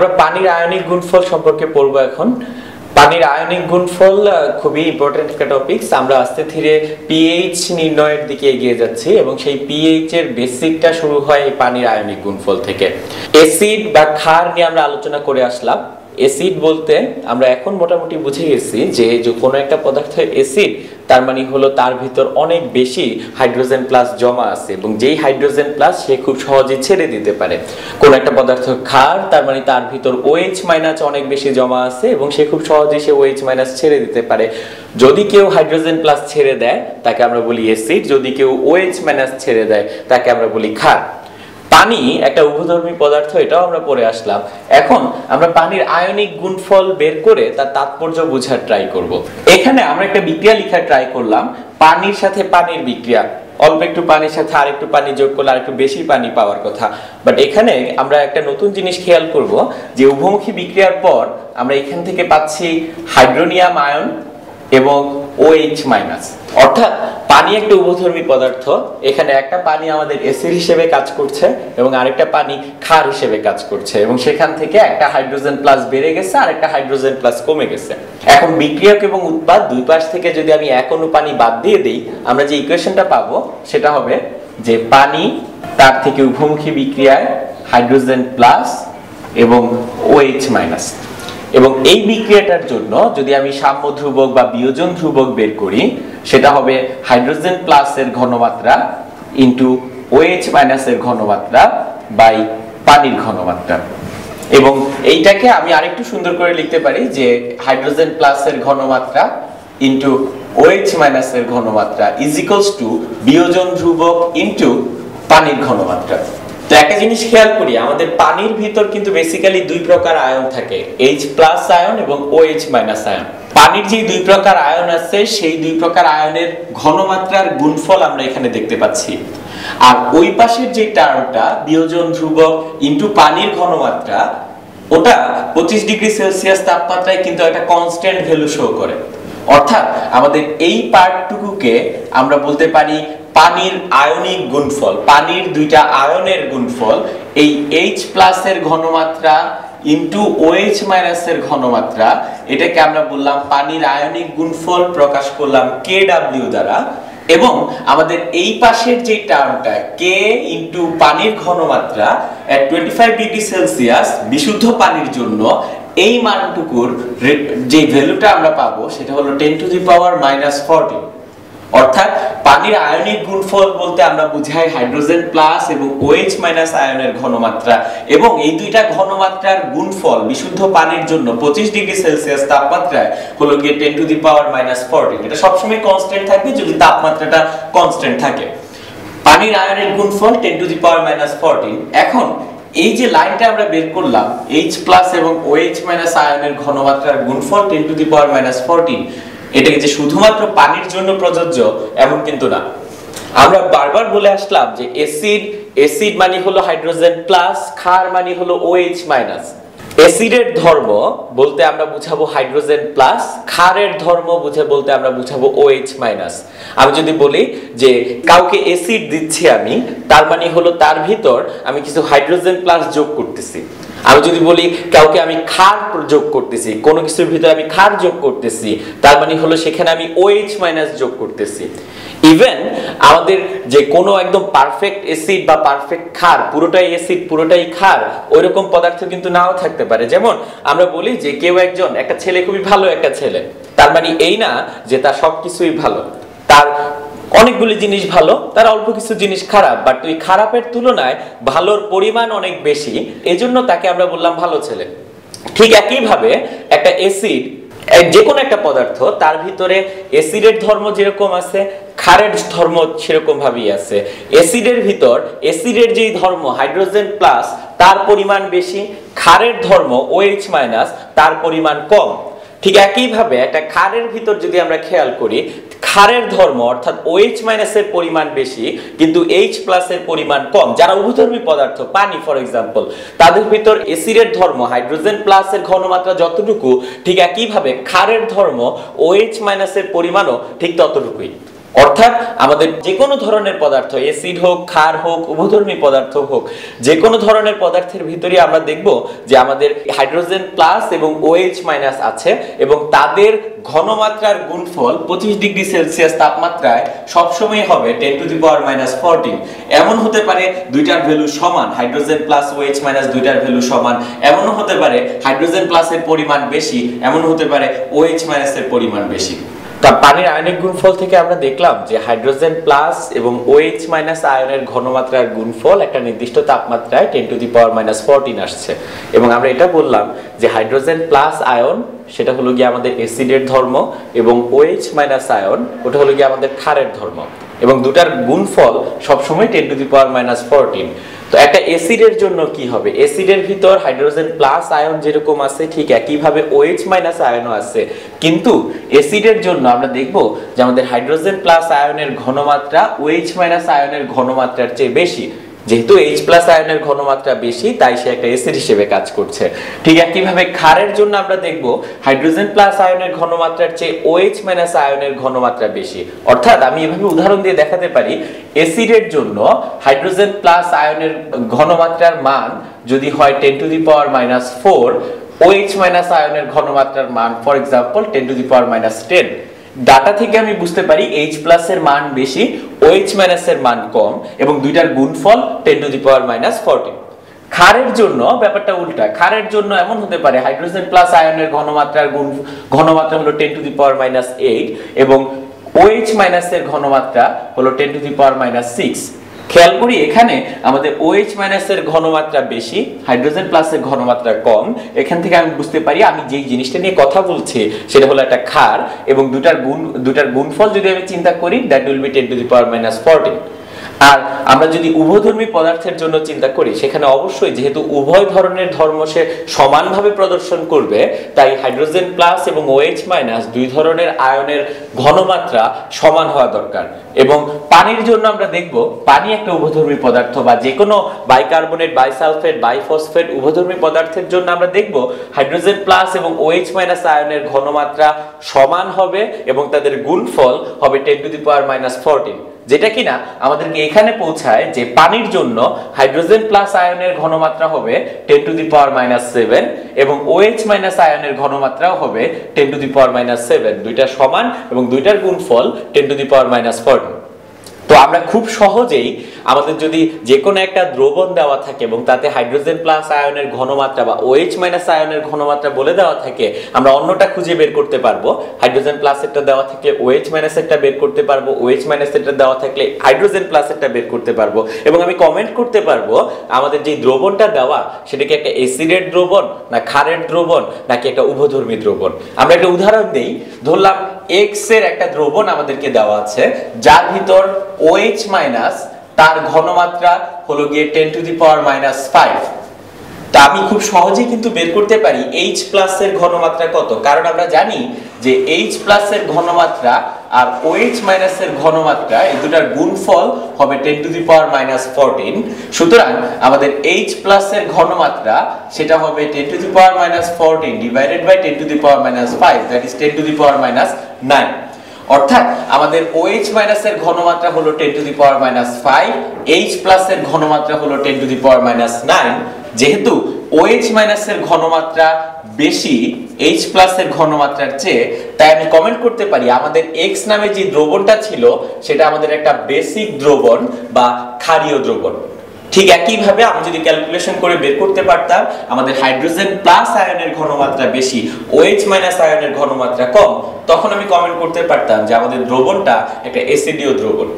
আমরা পানির আয়নিক গুণফল সম্পর্কে পড়বো এখন। পানির আয়নিক গুণফল খুবই ইম্পর্টেন্ট একটা টপিকস। আমরা আস্তে ধীরে পিএইচ নির্ণয়ের দিকে এগিয়ে যাচ্ছি এবং সেই পিএইচ এর বেসিকটা শুরু হয় এই পানির আয়নিক গুণফল থেকে। অ্যাসিড বা ক্ষার নিয়ে আমরা আলোচনা করে আসলাম। অ্যাসিড বলতে আমরা এখন মোটামুটি বুঝে গেছি যে কোনো একটা পদার্থ অ্যাসিড তার মানে হলো তার ভিতর অনেক বেশি হাইড্রোজেন প্লাস জমা আছে এবং যেই হাইড্রোজেন প্লাস সে খুব সহজে ছেড়ে দিতে পারে। কোন একটা পদার্থ ক্ষার তার মানে তার ভিতর OH মাইনাস অনেক বেশি জমা আছে এবং সে খুব সহজে সে OH মাইনাস ছেড়ে দিতে পারে। যদি কেউ হাইড্রোজেন প্লাস ছেড়ে দেয় তাকে আমরা বলি অ্যাসিড, যদি কেউ OH মাইনাস ছেড়ে দেয় তাকে আমরা বলি ক্ষার। পানি একটা উভধর্মী পদার্থ, এটাও আমরা পড়ে আসলাম। এখন আমরা পানির আয়নিক গুণফল বের করে তার তাৎপর্য বোঝার ট্রাই করব। এখানে আমরা একটা বিক্রিয়া লেখার ট্রাই করলাম, পানির সাথে পানির বিক্রিয়া। অল্প একটু পানির সাথে আর একটু পানি যোগ করলে আর একটু বেশি পানি পাওয়ার কথা, বাট এখানে আমরা একটা নতুন জিনিস খেয়াল করব যে উভমুখী বিক্রিয়ার পর আমরা এখান থেকে পাচ্ছি হাইড্রোনিয়াম আয়ন এবং OH মাইনাস। অর্থাৎ পানি একটা উভধর্মী পদার্থ, এখানে একটা পানি আমাদের অ্যাসিড হিসেবে কাজ করছে এবং আরেকটা পানি ক্ষার হিসেবে কাজ করছে এবং সেখান থেকে একটা হাইড্রোজেন প্লাস বেড়ে গেছে আর একটা হাইড্রোজেন প্লাস কমে গেছে। এখন বিক্রিয়ক এবং উৎপাদ দুই পাশ থেকে যদি আমি এক অণু পানি বাদ দিয়ে দেই, আমরা যে ইকুয়েশনটা পাবো সেটা হবে যে পানি তার থেকে উভমুখী বিক্রিয়ায় হাইড্রোজেন প্লাস এবং OH মাইনাস। এবং এই বিক্রিয়াটার জন্য যদি আমি সাম্য ধ্রুবক বা বিয়োজন ধ্রুবক বের করি, সেটা হবে হাইড্রোজেন প্লাস এর ঘনমাত্রা ইনটু OH মাইনাস এর ঘনমাত্রা বাই পানির ঘনমাত্রা। এবং এইটাকে আমি আরেকটু সুন্দর করে লিখতে পারি যে হাইড্রোজেন প্লাস এর ঘনমাত্রা ইনটু OH মাইনাস এর ঘনমাত্রা ইজ ইকুয়ালস টু বিয়োজন ধ্রুবক ইনটু পানির ঘনমাত্রা। তো একটা জিনিস খেয়াল করি, আমাদের পানির ভিতর কিন্তু বেসিক্যালি দুই প্রকার আয়ন থাকে, H প্লাস আয়ন এবং OH মাইনাস আয়ন। পানির যে দুই প্রকার আয়ন আছে সেই দুই প্রকার আয়নের ঘনমাত্রার গুণফল আমরা এখানে দেখতে পাচ্ছি। আর ওই পাশের যে টার্মটা বিয়োজন ধ্রুবক ইনটু পানির ঘনমাত্রা, ওটা 25 ডিগ্রি সেলসিয়াস তাপমাত্রায় কিন্তু একটা কনস্ট্যান্ট ভ্যালু শো করে। অর্থাৎ আমাদের এই পার্টটুকুকে আমরা বলতে পারি পানির আয়নিক গুণফল, পানির দুইটা আয়নের গুণফল। এই H প্লাস এর ঘনমাত্রা ইনটু OH মাইনাস এর ঘনমাত্রা, এটাকে আমরা বললাম পানির আয়নিক গুণফল, প্রকাশ করলাম KW দ্বারা। এবং আমাদের এই পাশের যে টার্মটা K ইনটু পানির ঘনমাত্রা এট 25 ডিগ্রি সেলসিয়াস বিশুদ্ধ পানির জন্য, এই মানটুকুর যে ভ্যালুটা আমরা পাবো সেটা হলো 10 টু দি পাওয়ার -14। অর্থাৎ পানির আয়নিক গুণফল বলতে আমরা বুঝাই হাইড্রোজেন প্লাস এবং OH মাইনাস আয়নের ঘনমাত্রা, এবং এই দুইটা ঘনমাত্রার গুণফল বিশুদ্ধ পানির জন্য 25 ডিগ্রি সেলসিয়াস তাপমাত্রায় হলো গিয়ে 10 টু দি পাওয়ার -14। এটা সবসময় কনস্ট্যান্ট থাকবে যদি তাপমাত্রাটা কনস্ট্যান্ট থাকে। পানির আয়নের গুণফল 10 টু দি পাওয়ার -14। এখন এই যে লাইনটা আমরা বের করলাম H প্লাস এবং OH মাইনাস আয়নের ঘনমাত্রার গুণফল 10 টু দি পাওয়ার -14, এটাকে যে শুধুমাত্র পানির জন্য প্রযোজ্য এমন কিন্তু না। আমরা বারবার বলে আসলাম যে অ্যাসিড মানে হলো হাইড্রোজেন প্লাস, ক্ষার মানে হলো OH মাইনাস। অ্যাসিডের ধর্ম বলতে আমরা বুঝাবো হাইড্রোজেন প্লাস, ক্ষারের ধর্ম বলতে আমরা বুঝাবো OH মাইনাস। আমি যদি বলি যে কাউকে অ্যাসিড দিচ্ছি আমি, তার মানে হলো তার ভিতর আমি কিছু হাইড্রোজেন প্লাস যোগ করতেছি। আমি যদি বলি কাউকে আমি ক্ষার যোগ করতেছি, কোনো কিছুর ভিতরে আমি ক্ষার যোগ করতেছি, তার মানে হলো সেখানে আমি OH মাইনাস যোগ করতেছি। ইভেন আমাদের যে কোনো একদম পারফেক্ট অ্যাসিড বা পারফেক্ট ক্ষার, পুরোটাই অ্যাসিড পুরোটাই ক্ষার, ওইরকম পদার্থ কিন্তু নাও থাকতে পারে। যেমন আমরা বলি যে কেউ একটা ছেলে খুবই ভালো একটা ছেলে, তার মানে এই না যে তার সবকিছুই ভালো, তার অনেকগুলি জিনিস ভালো, তার অল্প কিছু জিনিস খারাপ, বাট ওই খারাপের তুলনায় ভালোর পরিমাণ অনেক বেশি, এজন্য তাকে আমরা বললাম ভালো ছেলে। ঠিক একইভাবে একটা অ্যাসিড, যে কোনো একটা পদার্থ, তার ভিতরে অ্যাসিডের ধর্ম যেরকম আছে ক্ষারের ধর্ম সেরকম ভাবেই আছে। অ্যাসিডের ভিতর অ্যাসিডের যেই ধর্ম হাইড্রোজেন প্লাস তার পরিমাণ বেশি, ক্ষারের ধর্ম OH মাইনাস তার পরিমাণ কম। ঠিক একইভাবে একটা ক্ষারের ভিতর যদি আমরা খেয়াল করি, ক্ষারের ধর্ম অর্থাৎ OH মাইনাস এর পরিমাণ বেশি কিন্তু H প্লাস এর পরিমাণ কম। যারা উভধর্মী পদার্থ, পানি ফর এক্সাম্পল, তাদের ভিতর অ্যাসিডের ধর্ম হাইড্রোজেন প্লাস এর ঘনমাত্রা যতটুকু, ঠিক একইভাবে ক্ষারের ধর্ম OH মাইনাস এর পরিমাণও ঠিক ততটুকুই। অর্থাৎ আমাদের যে কোনো ধরনের পদার্থ, অ্যাসিড হোক, ক্ষার হোক, উভধর্মী পদার্থ হোক, যে কোনো ধরনের পদার্থের ভিতরে আমরা দেখব যে আমাদের হাইড্রোজেন প্লাস এবং OH মাইনাস আছে এবং তাদের ঘনমাত্রার গুণফল 25 ডিগ্রি সেলসিয়াস তাপমাত্রায় সবসময় হবে 10 টু দি পাওয়ার মাইনাস 14। এমন হতে পারে দুইটার ভ্যালু সমান, হাইড্রোজেন প্লাস OH মাইনাস দুইটার ভ্যালু সমান, এমনও হতে পারে হাইড্রোজেন প্লাসের পরিমাণ বেশি, এমন হতে পারে OH মাইনাসের পরিমাণ বেশি। তা পানির আয়নিক গুণফল থেকে আমরা দেখলাম যে হাইড্রোজেন প্লাস এবং OH মাইনাস আয়নের ঘনমাত্রার গুণফল একটা নির্দিষ্ট তাপমাত্রায় 10 টু দি পাওয়ার মাইনাস 14 আসছে। এবং আমরা এটা বললাম যে হাইড্রোজেন প্লাস আয়ন সেটা হলো গিয়ে আমাদের অ্যাসিডের ধর্ম এবং OH মাইনাস আয়ন ওটা হলো গিয়ে আমাদের ক্ষারের ধর্ম, এবং দুটার গুণফল সবসময় 10 টু দি পাওয়ার মাইনাস 14। তো একটা অ্যাসিডের জন্য কি হবে, অ্যাসিডের ভিতর হাইড্রোজেন প্লাস আয়ন যেরকম আছে ঠিক একইভাবে OH মাইনাস আয়নও আছে, কিন্তু অ্যাসিডের জন্য আমরা দেখব যে আমাদের হাইড্রোজেন প্লাস আয়নের ঘনমাত্রা OH মাইনাস আয়নের ঘনমাত্রার চেয়ে বেশি। যেহেতু H প্লাস আয়নের ঘনমাত্রা বেশি তাই সে একটা অ্যাসিড হিসেবে কাজ করছে। ঠিক একইভাবে ক্ষারের জন্য আমরা দেখব হাইড্রোজেন প্লাস আয়নের ঘনমাত্রার চেয়ে OH মাইনাস আয়নের ঘনমাত্রা বেশি। অর্থাৎ আমি এভাবে উদাহরণ দিয়ে দেখাতে পারি, অ্যাসিডের জন্য হাইড্রোজেন প্লাস আয়নের ঘনমাত্রার মান যদি হয় 10 to the power minus 4, OH minus আয়নের ঘনমাত্রার মান for example 10 to the power minus 10। Data থেকে আমি বুঝতে পারি H প্লাস এর মান বেশি, OH মাইনাস এর মান কম, এবং দুইটার গুণফল 10 টু দি পাওয়ার মাইনাস 14। ক্ষারের জন্য ব্যাপারটা উল্টা, ক্ষারের জন্য এমন হতে পারে হাইড্রোজেন প্লাস আয়নের ঘনমাত্রা হলো 10 টু দি পাওয়ার মাইনাস 8 এবং OH মাইনাস এর ঘনমাত্রা হলো 10 টু দি পাওয়ার মাইনাস 6। খেয়াল করি এখানে আমাদের OH মাইনাস এর ঘনমাত্রা বেশি, হাইড্রোজেন প্লাস এর ঘনমাত্রা কম। এখান থেকে আমি বুঝতে পারি আমি যেই জিনিসটা নিয়ে কথা বলছি সেটা হলো একটা ক্ষার, এবং দুটার গুণফল যদি আমি চিন্তা করি that will be 10 to the power minus 14। আর আমরা যদি উভধর্মী পদার্থের জন্য চিন্তা করি সেখানে অবশ্যই যেহেতু উভয় ধরনের ধর্ম সে সমানভাবে প্রদর্শন করবে তাই হাইড্রোজেন প্লাস এবং OH মাইনাস দুই ধরনের আয়নের ঘনমাত্রা সমান হওয়া দরকার। এবং পানির জন্য আমরা দেখব পানি একটা উভধর্মী পদার্থ, বা যে কোনো বাইকার্বনেট, বাইসালফেট, বাইফসফেট উভধর্মী পদার্থের জন্য আমরা দেখব হাইড্রোজেন প্লাস এবং OH মাইনাস আয়নের ঘনমাত্রা সমান হবে এবং তাদের গুণফল হবে 10 টু দি পাওয়ার মাইনাস 14, যেটা কিনা আমাদেরকে এখানে পৌঁছায় যে পানির জন্য হাইড্রোজেন প্লাস আয়নের ঘনমাত্রা হবে 10 টু দি পাওয়ার মাইনাস 7 এবং OH মাইনাস আয়নের ঘনমাত্রাও হবে 10 টু দি পাওয়ার মাইনাস 7। দুইটা সমান এবং দুইটার গুণফল 10 টু দি পাওয়ার মাইনাস 14। তো আমরা খুব সহজেই আমাদের যদি যে কোনো একটা দ্রবণ দেওয়া থাকে এবং তাতে হাইড্রোজেন প্লাস আয়নের ঘনমাত্রা বা OH মাইনাস আয়নের ঘনমাত্রা বলে দেওয়া থাকে, আমরা অন্যটা খুঁজে বের করতে পারবো। হাইড্রোজেন প্লাস একটা দেওয়া থাকলে OH মাইনাস একটা বের করতে পারবো, OH মাইনাস একটা দেওয়া থাকলে হাইড্রোজেন প্লাস একটা বের করতে পারবো, এবং আমি কমেন্ট করতে পারবো আমাদের যে দ্রবণটা দেওয়া সেটা কি একটা অ্যাসিডের দ্রবণ, না ক্ষারের দ্রবণ, নাকি একটা উভধর্মী দ্রবণ। আমরা একটা উদাহরণ দেই, ধরলাম X এর একটা দ্রবণ আমাদেরকে দেওয়া আছে যার ভিতর OH মাইনাস তার ঘনমাত্রা হলো গিয়ে 10 টু দি পাওয়ার মাইনাস 5। তা আমি খুব সহজেই কিন্তু বের করতে পারি H প্লাস এর ঘনমাত্রা কত, কারণ আমরা জানি যে H প্লাস এর ঘনমাত্রা আর OH মাইনাস এর ঘনমাত্রা এই দুটার গুণফল হবে 10 টু দি পাওয়ার মাইনাস 14। সুতরাং আমাদের H প্লাস এর ঘনমাত্রা সেটা হবে 10 to the power minus 14 divided by 10 to the power minus 5, that is 10 to the power minus 9। অর্থাৎ আমাদের OH মাইনাস এর ঘনমাত্রা হলো 10 to the power minus 5, H plus এর ঘনমাত্রা হলো 10 টু দি পাওয়ার মাইনাস 9। যেহেতু OH মাইনাস এর ঘনমাত্রা বেশি H প্লাস এর ঘনমাত্রার চেয়ে, তাই আমি কমেন্ট করতে পারি আমাদের X নামে যে দ্রবণটা ছিল সেটা আমাদের একটা বেসিক দ্রবণ বা ক্ষারীয় দ্রবণ। ঠিক একইভাবে আমি যদি ক্যালকুলেশন করে বের করতে পারতাম আমাদের হাইড্রোজেন প্লাস আয়নের ঘনমাত্রা বেশি, OH মাইনাস আয়নের ঘনমাত্রা কম, তখন আমি কমেন্ট করতে পারতাম যে আমাদের দ্রবণটা একটা অ্যাসিডীয় দ্রবণ।